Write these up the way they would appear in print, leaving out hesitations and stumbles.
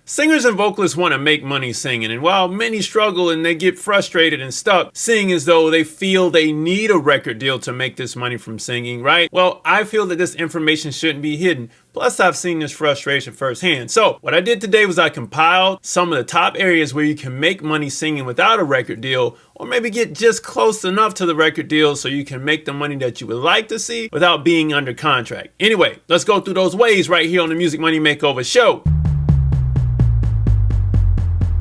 Singers and vocalists want to make money singing, and while many struggle and they get frustrated and stuck, seeing as though they feel they need a record deal to make this money from singing, right? Well, I feel that this information shouldn't be hidden. Plus, I've seen this frustration firsthand. So what I did today was I compiled some of the top areas where you can make money singing without a record deal, or maybe get just close enough to the record deal so you can make the money that you would like to see without being under contract. Anyway, let's go through those ways right here on the Music Money Makeover Show.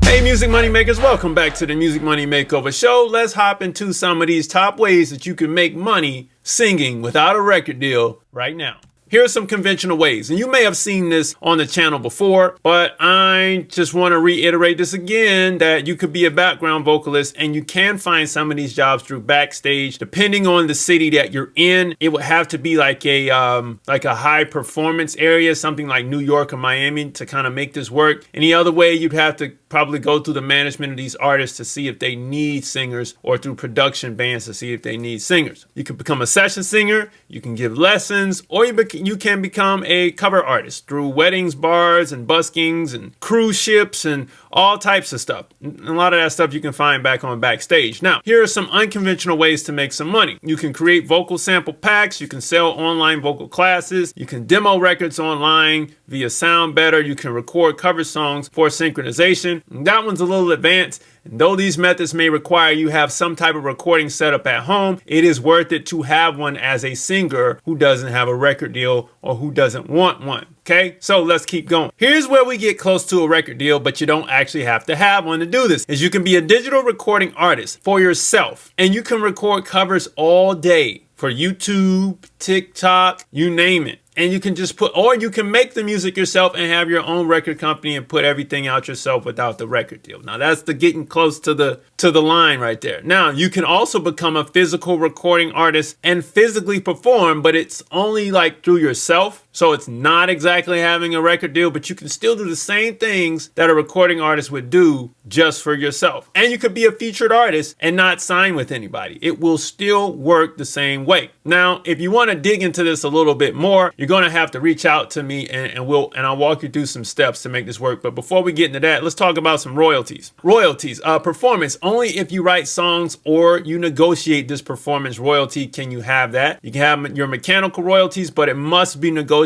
Hey Music Money Makers, welcome back to the Music Money Makeover Show. Let's hop into some of these top ways that you can make money singing without a record deal right now. Here are some conventional ways, and you may have seen this on the channel before, but I just want to reiterate this again, that you could be a background vocalist and you can find some of these jobs through Backstage. Depending on the city that you're in, it would have to be like a high performance area, something like New York or Miami, to kind of make this work. Any other way, you'd have to probably go through the management of these artists to see if they need singers, or through production bands to see if they need singers. You can become a session singer, you can give lessons, or you can become a cover artist through weddings, bars, and buskings, and cruise ships, and all types of stuff. A lot of that stuff you can find back on Backstage. Now, here are some unconventional ways to make some money. You can create vocal sample packs, you can sell online vocal classes, you can demo records online via SoundBetter, you can record cover songs for synchronization. That one's a little advanced, and though these methods may require you have some type of recording setup at home, it is worth it to have one as a singer who doesn't have a record deal or who doesn't want one. Okay, so let's keep going. Here's where we get close to a record deal, but you don't actually have to have one to do this. Is you can be a digital recording artist for yourself, and you can record covers all day for YouTube, TikTok, you name it. And you can just or you can make the music yourself and have your own record company and put everything out yourself without the record deal. Now that's the getting close to the line right there. Now you can also become a physical recording artist and physically perform, but it's only like through yourself. So it's not exactly having a record deal, but you can still do the same things that a recording artist would do just for yourself. And you could be a featured artist and not sign with anybody. It will still work the same way. Now, if you want to dig into this a little bit more, you're going to have to reach out to me and I'll walk you through some steps to make this work. But before we get into that, let's talk about some royalties. Royalties, performance. Only if you write songs or you negotiate this performance royalty can you have that. You can have your mechanical royalties, but it must be negotiated.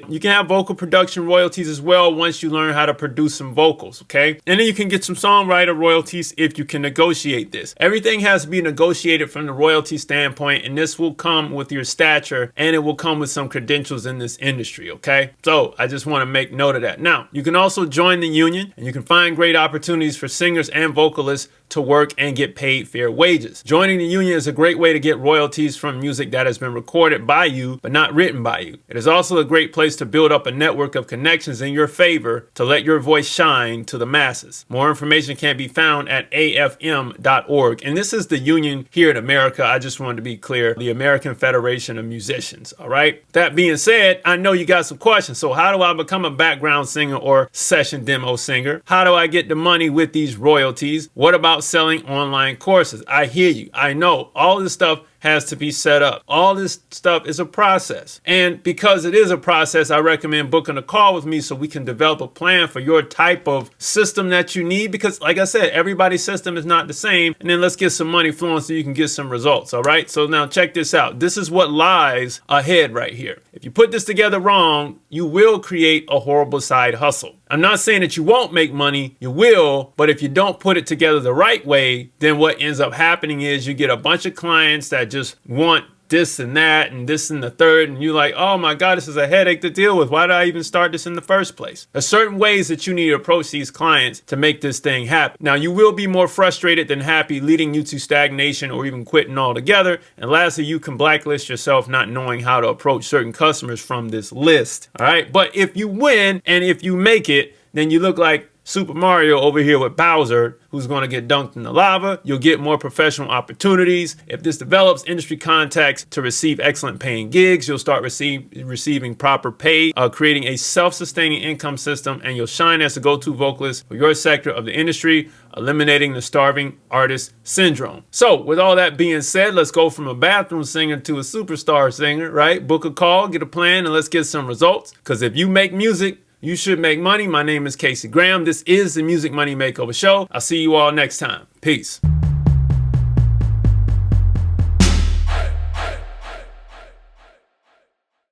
You can have vocal production royalties as well once you learn how to produce some vocals, okay? And then you can get some songwriter royalties if you can negotiate this. Everything has to be negotiated from the royalty standpoint, and this will come with your stature, and it will come with some credentials in this industry, okay? So I just want to make note of that. Now, you can also join the union, and you can find great opportunities for singers and vocalists to work and get paid fair wages. Joining the union is a great way to get royalties from music that has been recorded by you but not written by you. It is also a great place to build up a network of connections in your favor to let your voice shine to the masses. More information can be found at afm.org. And this is the union here in America. I just wanted to be clear, the American Federation of Musicians. All right. That being said, I know you got some questions. So how do I become a background singer or session demo singer? How do I get the money with these royalties? What about selling online courses? I hear you. I know all this stuff has to be set up. All this stuff is a process. And because it is a process, I recommend booking a call with me so we can develop a plan for your type of system that you need. Because like I said, everybody's system is not the same. And then let's get some money flowing so you can get some results. All right. So now check this out. This is what lies ahead right here. If you put this together wrong, you will create a horrible side hustle. I'm not saying that you won't make money, you will, but if you don't put it together the right way, then what ends up happening is you get a bunch of clients that just want this and that and this and the third, and you're like, oh my God, this is a headache to deal with. Why did I even start this in the first place? There's certain ways that you need to approach these clients to make this thing happen. Now, you will be more frustrated than happy, leading you to stagnation or even quitting altogether. And lastly, you can blacklist yourself not knowing how to approach certain customers from this list. All right. But if you win and if you make it, then you look like Super Mario over here with Bowser, who's going to get dunked in the lava. You'll get more professional opportunities. If this develops industry contacts to receive excellent paying gigs, you'll start receiving proper pay, creating a self-sustaining income system, and you'll shine as a go-to vocalist for your sector of the industry, eliminating the starving artist syndrome. So with all that being said, let's go from a bathroom singer to a superstar singer, right? Book a call, get a plan, and let's get some results. Because if you make music, you should make money. My name is Casey Graham. This is the Music Money Makeover Show. I'll see you all next time. Peace.